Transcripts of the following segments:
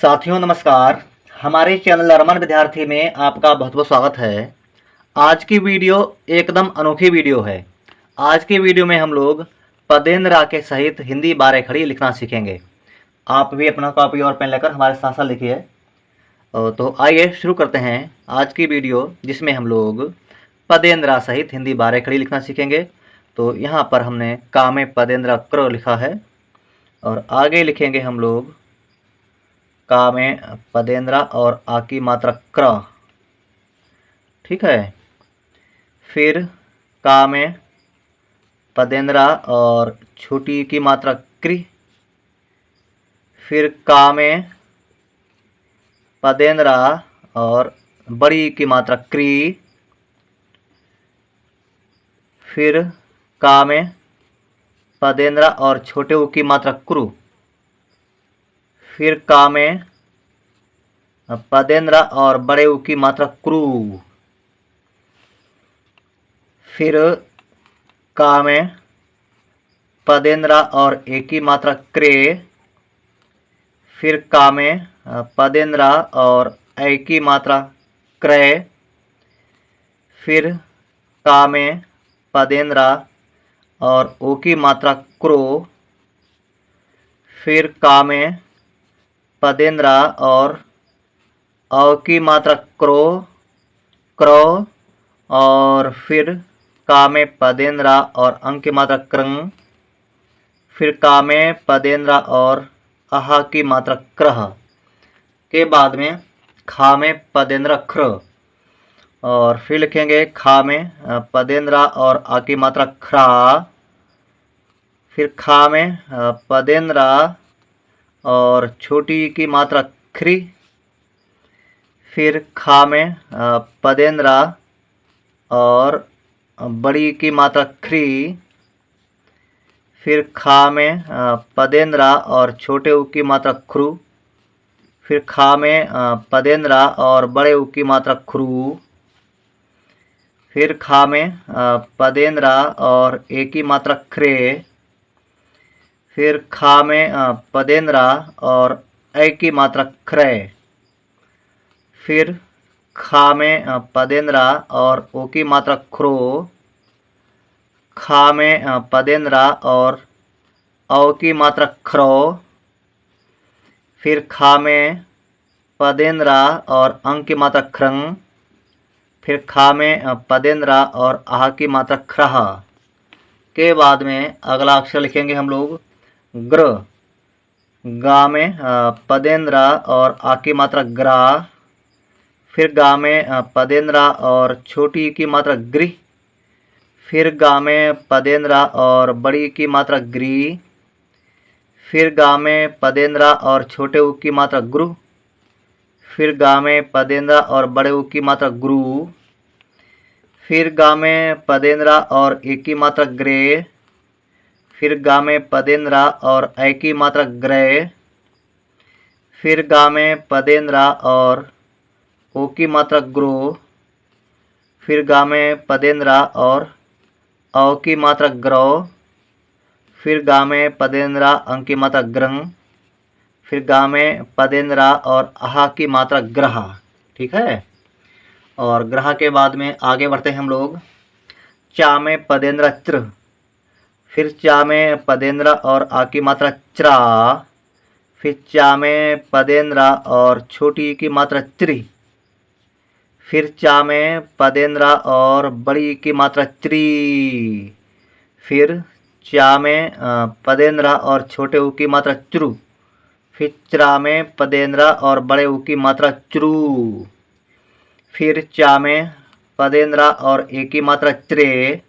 साथियों नमस्कार। हमारे चैनल अरमान विद्यार्थी में आपका बहुत बहुत स्वागत है। आज की वीडियो एकदम अनोखी वीडियो है। आज की वीडियो में हम लोग पदेंद्रा के सहित हिंदी बारह खड़ी लिखना सीखेंगे। आप भी अपना कॉपी और पेन लेकर हमारे साथ साथ लिखिए। तो आइए शुरू करते हैं आज की वीडियो, जिसमें हम लोग पदेंद्रा सहित हिंदी बारह खड़ी लिखना सीखेंगे। तो यहाँ पर हमने का में पदेंद्रा क्र लिखा है और आगे लिखेंगे हम लोग का में पदेंद्रा और आ की मात्रा क्र। ठीक है। फिर का में पदेंद्रा और छोटी की मात्रा क्रि। फिर का में पदेंद्रा और बड़ी की मात्रा क्री। फिर का में पदेंद्रा और छोटे ऊ की मात्रा क्रू। फिर का में पदेंद्रा और बड़े ऊ की मात्रा क्रू। फिर का में पदेंद्रा और ए की मात्रा क्रे। फिर का में पदेंद्रा और ऐ की मात्रा क्रय। फिर का में पदेंद्रा और ओ की मात्रा क्रो। फिर का में पदेंद्रा और औ की मात्रा क्रो क्रो। और फिर का में पदेंद्रा और अंग की मात्रा क्रंग। फिर का में पदेंद्रा और आहा की मात्रा क्रह के बाद में खा में पदेंद्रा ख्र। और फिर लिखेंगे खा में पदेंद्रा और आ की मात्रा खरा। फिर खा में पदेंद्रा और छोटी की मात्रा ख्री। फिर खा में पदेंद्रा और बड़ी की मात्रा ख्री। फिर खा में पदेंद्रा और छोटे ऊ की मात्रा ख्रू। फिर खा में पदेंद्रा और बड़े ऊ की मात्रा ख्रू। फिर खा में पदेंद्रा और ए की मात्रा ख्रे। फिर खा में पदेंद्रा और ऐ की मात्रा ख्रय। फिर खा में पदेंद्रा और ओ की मात्रा ख्रो। खा में पदेंद्रा और औ की मात्रा खरो। फिर खा में पदेंद्रा और अंग की मात्रा ख्रंग। फिर खा में पदेंद्रा और आह की मात्रा ख्रह के बाद में अगला अक्षर लिखेंगे हम लोग ग्र। गा में पदेंद्रा और आ की मात्रा ग्रा। फिर गा में पदेंद्रा और छोटी की मात्रा गृह। फिर गा में पदेंद्रा और बड़ी की मात्रा ग्री। फिर गा में पदेंद्रा और छोटे ऊ की मात्रा गुरु। फिर गा में पदेंद्रा और बड़े ऊ की मात्रा गुरु। फिर गा में पदेंद्रा और ए की मात्रा ग्रे। फिर गा में पदेंद्रा और ऐ की मात्रा ग्रय। फिर गा में पदेंद्रा और ओ की मात्रा ग्रो। फिर गा में पदेंद्रा और औ की मात्रा ग्रो। फिर गा में पदेंद्रा अंग की मात्रा ग्रंग। फिर गा में पदेंद्रा और आहा की मात्रा ग्रह। ठीक है। और ग्रह के बाद में आगे बढ़ते हैं हम लोग चा में पदेंद्रा च्र। फिर चा में पदेंद्रा और आ की मात्रा च्रा। फिर चा में पदेंद्रा और छोटी की मात्रा च्री। फिर चा में पदेंद्रा और बड़ी की मात्रा च्री। फिर चा में पदेंद्रा और छोटे ऊ की मात्रा च्रू। फिर च्रा में पदेंद्रा और बड़े ऊ की मात्रा च्रू। फिर चा में पदेंद्रा और ए की मात्रा च्रे।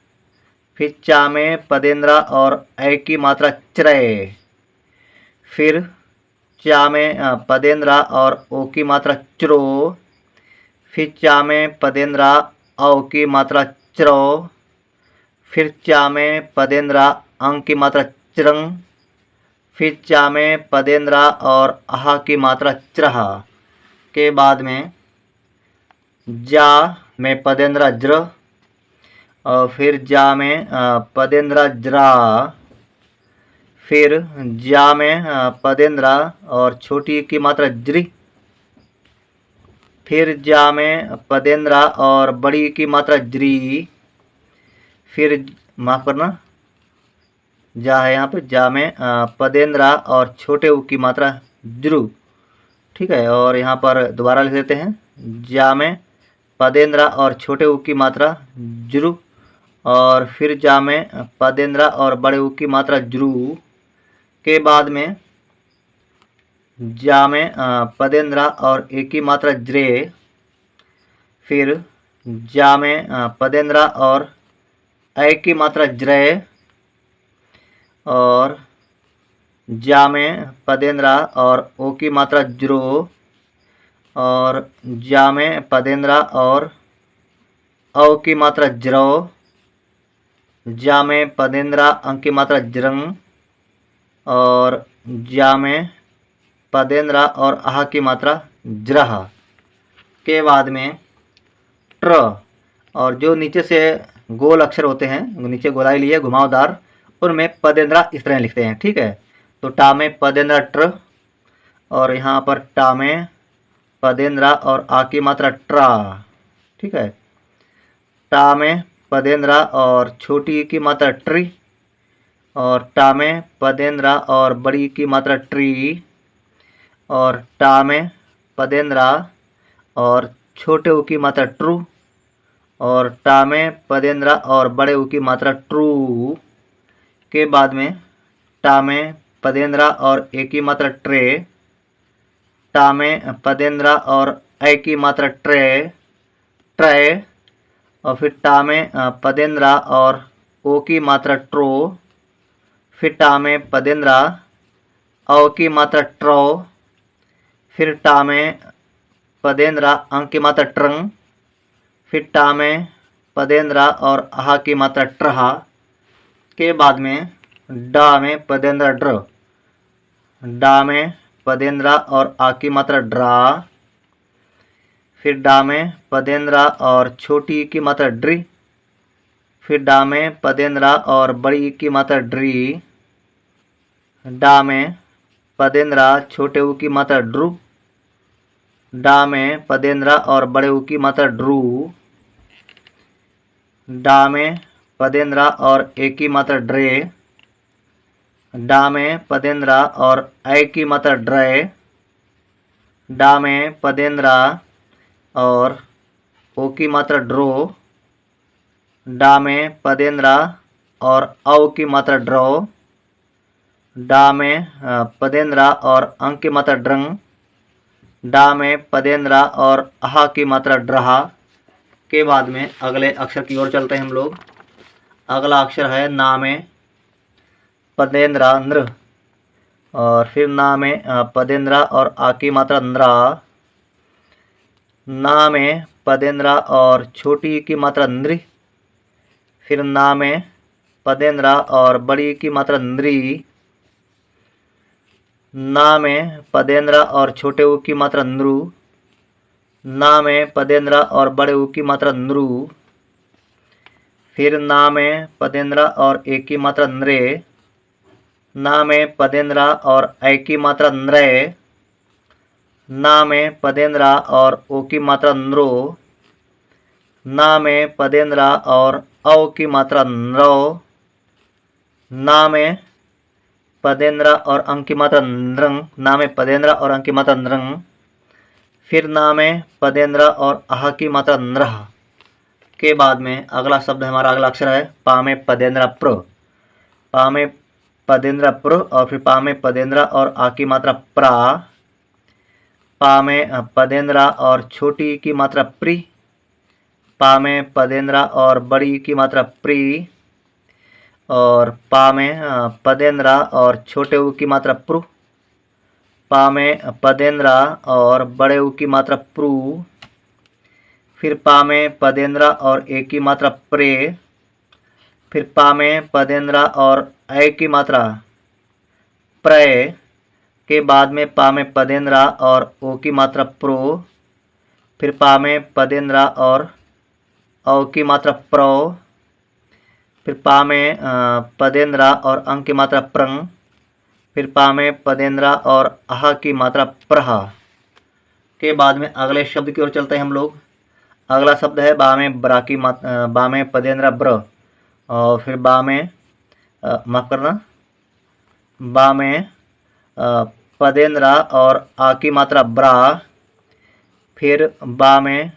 फिर चा में पदेंद्रा और ऐ की मात्रा च्रय। फिर चा में पदेंद्रा और ओ की मात्रा च्रो। फिर चा में पदेंद्रा औ की मात्रा च्रो। फिर चा में पदेंद्रा अंग की मात्रा च्रंग। फिर चा में पदेंद्रा और आहा की मात्रा च्रह के बाद में जा में पदेंद्रा ज्र। और फिर जा में पदेंद्रा ज्रा। फिर जा में पदेंद्रा और छोटी की मात्रा ज्री, फिर जा में पदेंद्रा और बड़ी की मात्रा ज्री, फिर माफ़ करना जा है यहाँ पे, जा में पदेंद्रा और छोटे उ की मात्रा ज्रु, ठीक है। और यहाँ पर दोबारा लिख देते हैं, जा में पदेंद्रा और छोटे उ की मात्रा ज्रु, और फिर जा में पदेंद्रा और बड़े उ की मात्रा ज्रु के बाद में जा में पदेंद्रा और ए की मात्रा ज्रे, फिर जा में पदेंद्रा और ए की मात्रा ज्रे, और जा में पदेंद्रा और ओ की मात्रा ज्रो, और जा में पदेंद्रा और औ की मात्रा ज्रो, जा में पदेंद्रा अंक की मात्रा ज्रंग, और जा में पदेंद्रा और आह की मात्रा ज्रह के बाद में ट्र, और जो नीचे से गोल अक्षर होते हैं, नीचे गोलाई लिए घुमावदार, उनमें पदेंद्रा इस तरह लिखते हैं, ठीक है। तो टा में पदेंद्रा ट्र, और यहाँ पर टा में पदेंद्रा और आ की मात्रा ट्रा, ठीक है। टा में पदेंद्रा और छोटी की मात्रा ट्री, और टा में पदेंद्रा और बड़ी की मात्रा ट्री, और टा में पदेंद्रा और छोटे उ की मात्रा ट्रू, और टा में पदेंद्रा और बड़े उ की मात्रा ट्रू के बाद में टा में पदेंद्रा और ए की मात्रा ट्रे, टा में पदेंद्रा और ए की मात्रा ट्रे ट्रे, और फिर टा में पदेंद्रा और ओ की मात्रा ट्रो, फिर टा में पदेंद्रा औ की मात्रा ट्रो, फिर टा में पदेंद्रा अंक की मात्रा ट्रंग, फिर टा में पदेंद्रा और आह की मात्रा ट्रहा के बाद में डा में पदेंद्रा ड्र, डा में पदेंद्रा और आ की मात्रा ड्रा, फिर डा में पदेंद्रा और छोटी की मात्रा ड्री, फिर डा में पदेंद्रा और बड़ी की मात्रा ड्री, डा में पदेंद्रा छोटे उ की मात्रा ड्रू, डा में पदेंद्रा और बड़े उ की मात्रा ड्रू, डा में पदेंद्रा और ए की मात्रा ड्रे, डा में पदेंद्रा और ए की मात्रा ड्रे, डा में पदेंद्रा और ओ की मात्रा ड्रो, डा में पदेंद्रा और औ की मात्रा ड्रो, डा में पदेंद्रा और अंक की मात्रा ड्रंग, डा में पदेंद्रा और आह की मात्रा ड्रहा के बाद में अगले अक्षर की ओर चलते हैं हम लोग। अगला अक्षर है ना में पदेंद्रा नृ, और फिर ना में पदेंद्रा और आ की मात्रा नृ, ना में पदेंद्रा और छोटी की मात्रा नृ, फिर ना में पदेंद्रा और बड़ी की मात्रा नृ, ना में पदेंद्रा और छोटे उ की मात्रा नृ, ना में पदेंद्रा और बड़े उ की मात्रा नृ, फिर ना में पदेंद्रा और ए की मात्रा नृ, ना में पदेंद्रा और ए की मात्रा नृ, ना में पदेंद्रा और ओ की मात्रा नृ, ना में पदेंद्रा और औ की मात्रा नृ, ना में पदेंद्रा और अंक की मात्रा नृंग, ना में पदेंद्रा और अंक की मात्रा नृंग, फिर ना में पदेंद्रा और आह की मात्रा नृह के बाद में अगला शब्द हमारा अगला अक्षर है पा में पदेंद्रा प्र, पा में पदेंद्रा प्र, और फिर पा में पदेंद्रा और आ की मात्रा प्रा, पा में पदेंद्रा और छोटी की मात्रा प्री, पा में पदेंद्रा और बड़ी की मात्रा प्री, और पा में पदेंद्रा और छोटे उ की मात्रा प्रू, पा में पदेंद्रा और बड़े उ की मात्रा प्रू, फिर पा में पदेंद्रा और ए की मात्रा प्रे, फिर पा में पदेंद्रा और ए की मात्रा प्रय के बाद में पा में पदेंद्रा और ओ की मात्रा प्रो, फिर पा में पदेंद्रा और औ की मात्रा प्रो, फिर पा में पदेंद्रा और अंक की मात्रा प्रंग, फिर पा में पदेंद्रा और आह की मात्रा प्रहा के बाद में अगले शब्द की ओर चलते हैं हम लोग। अगला शब्द है बा में ब्रा की बा में पदेंद्रा ब्र और फिर बा में माफ करना, बा में पदेंद्रा और आ की मात्रा ब्रा, फिर बा में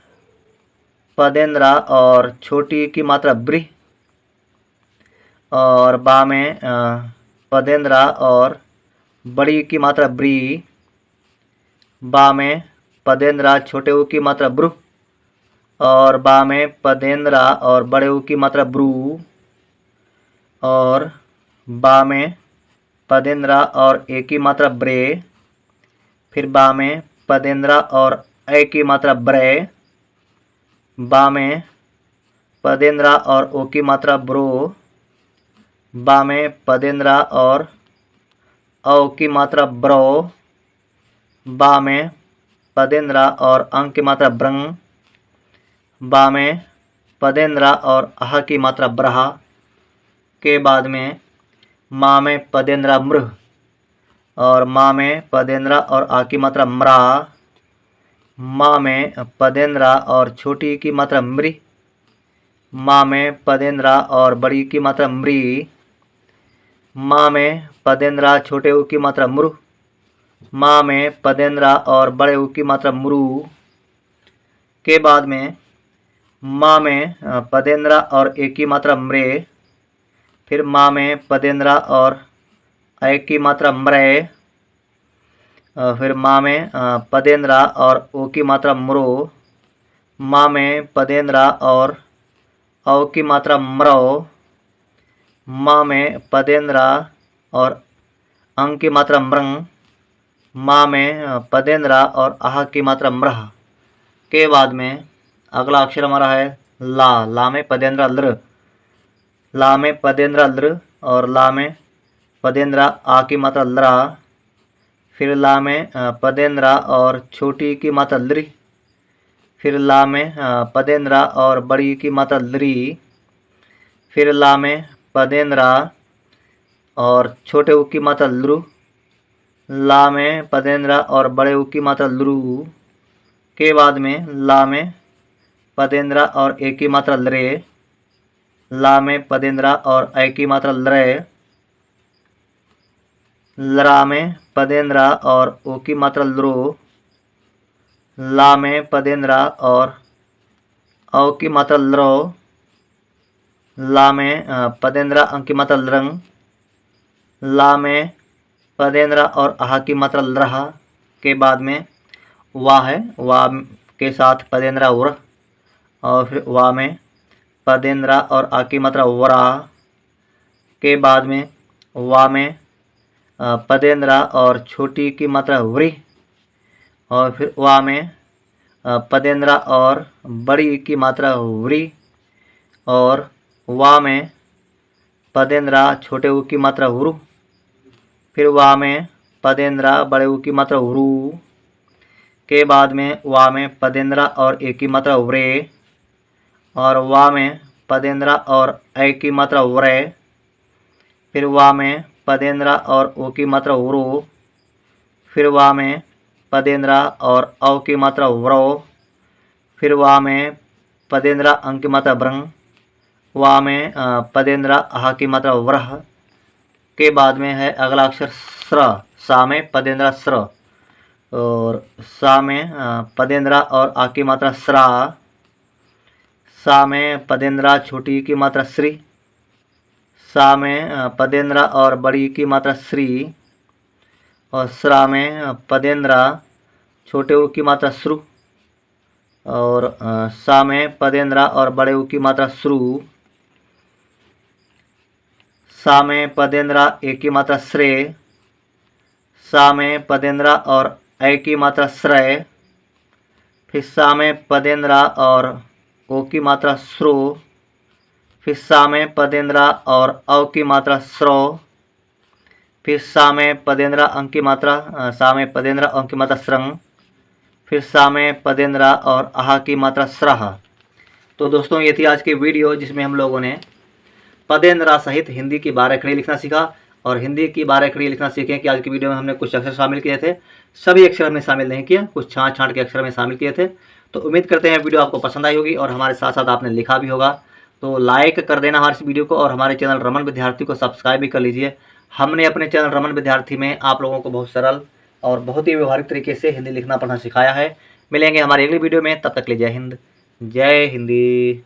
पदेंद्रा और छोटी की मात्रा ब्री, और बा में पदेंद्रा और बड़ी की मात्रा ब्री, बा में पदेंद्रा छोटे ऊ की मात्रा ब्रु, और बा में पदेंद्रा और बड़े ऊ की मात्रा ब्रू, और बा में पदेंद्रा और ए की मात्रा ब्रे, फिर बा में पदेंद्रा और ए की मात्रा ब्रे, बा में पदेंद्रा और ओ की मात्रा ब्रो, बा में पदेंद्रा और औ की मात्रा ब्रो, बा में पदेंद्रा और अंग की मात्रा ब्रंग, बा में पदेंद्रा और आह की मात्रा ब्रहा के बाद में मा में पदेंद्रा मृह और मा में पदेंद्रा और आ की मात्रा म्रा, मा में पदेंद्रा और छोटी की मात्रा मृ, मा में पदेंद्रा और बड़ी की मात्रा मृ, मा में पदेंद्रा छोटे ऊ की मात्रा मृ, मा में पदेंद्रा और बड़े ऊ की मात्रा मृ के बाद में मा में पदेंद्रा और ए की मात्रा म्रे, फिर मा में पदेंद्रा और ए की मात्रा म्रे, फिर मा में पदेंद्रा और ओ की मात्रा म्रो, मा में पदेंद्रा और औ की मात्रा म्रो, मा में पदेंद्रा और अंग की मात्रा मृंग, मा में पदेंद्रा और आह की मात्रा म्रह के बाद में अगला अक्षर हमारा है ला। ला में पदेंद्रा लृ, ला में पदेंद्रा लृ और ला में पदेंद्रा आ की मात्रा लरा, फिर ला में पदेंद्रा और छोटी की मात्रा लृ, फिर ला में पदेंद्रा और बड़ी की मात्रा लृ, फिर ला में पदेंद्रा और छोटे ऊ की मात्रा लृ, ला में पदेंद्रा और बड़े ऊ की मात्रा लृ के बाद में ला में पदेंद्रा और ए की मात्रा लरे, ला में पदेंद्रा और ए की मात्रा लरे, लरा में पदेंद्रा और ओ की मात्रा लरो, ला में पदेंद्रा और औ की मात्रा लरो, ला में पदेंद्रा अंग की मात्रा लरंग, ला में पदेंद्रा और आह की मात्रा लरहा के बाद में वाह है, वाह के साथ पदेंद्रा उर, और फिर वाह में पदेंद्रा और आ की मात्रा वरा के बाद में वाह में पदेंद्रा और छोटी की मात्रा व्री, और फिर वाह में पदेंद्रा और बड़ी की मात्रा व्री, और वाह में पदेंद्रा छोटे ऊ की मात्रा वरु, फिर वाह में पदेंद्रा बड़े ऊ की मात्रा वरु के बाद में वाह में पदेंद्रा और ए की मात्रा व्रे, और वाह में पदेंद्रा और ए की मात्रा व्रे, फिर वाह में पदेंद्रा और ओ की मात्रा वरो, फिर वाह में पदेंद्रा और औ की मात्रा व्रो, फिर वाह में पदेंद्रा अंग की मात्रा ब्रंग, वाह में पदेंद्रा आह की मात्रा व्रह के बाद में है अगला अक्षर स्र। सा में पदेंद्रा स्र और सा में पदेंद्रा और आ की मात्रा स्रा, सा में पदेंद्रा छोटी की मात्रा श्री, सा में पदेंद्रा और बड़ी की मात्रा श्री, और स्रा में पदेंद्रा छोटे ऊ की मात्रा श्रु, और सा में पदेंद्रा और बड़े ऊ की मात्रा श्रु, सा में पदेंद्रा ए की मात्रा श्रे, सा में पदेंद्रा और ए की मात्रा श्रय, फिर सा में पदेंद्रा और ओ की मात्रा श्रो, फिर सा में पदेंद्रा और औ की मात्रा श्रो, फिर सा में पदेंद्रा अंग की मात्रा सा में पदेंद्रा अंग की मात्रा श्रंग, फिर सा में पदेंद्रा और आह की मात्रा स्राह। तो दोस्तों ये थी आज की वीडियो जिसमें हम लोगों ने पदेंद्रा सहित हिंदी की 12 अक्षरी लिखना सीखा। और हिंदी की 12 अक्षरी लिखना सीखें कि आज की वीडियो में हमने कुछ अक्षर शामिल किए थे, सभी अक्षर हमने शामिल नहीं किया, कुछ छाँट छाँट के अक्षर में शामिल किए थे। तो उम्मीद करते हैं वीडियो आपको पसंद आई होगी और हमारे साथ साथ आपने लिखा भी होगा। तो लाइक कर देना हमारे इस वीडियो को और हमारे चैनल रमन विद्यार्थी को सब्सक्राइब भी कर लीजिए। हमने अपने चैनल रमन विद्यार्थी में आप लोगों को बहुत सरल और बहुत ही व्यवहारिक तरीके से हिंदी लिखना पढ़ना सिखाया है। मिलेंगे हमारे अगली वीडियो में, तब तक के लिए जय हिंद, जय हिंदी।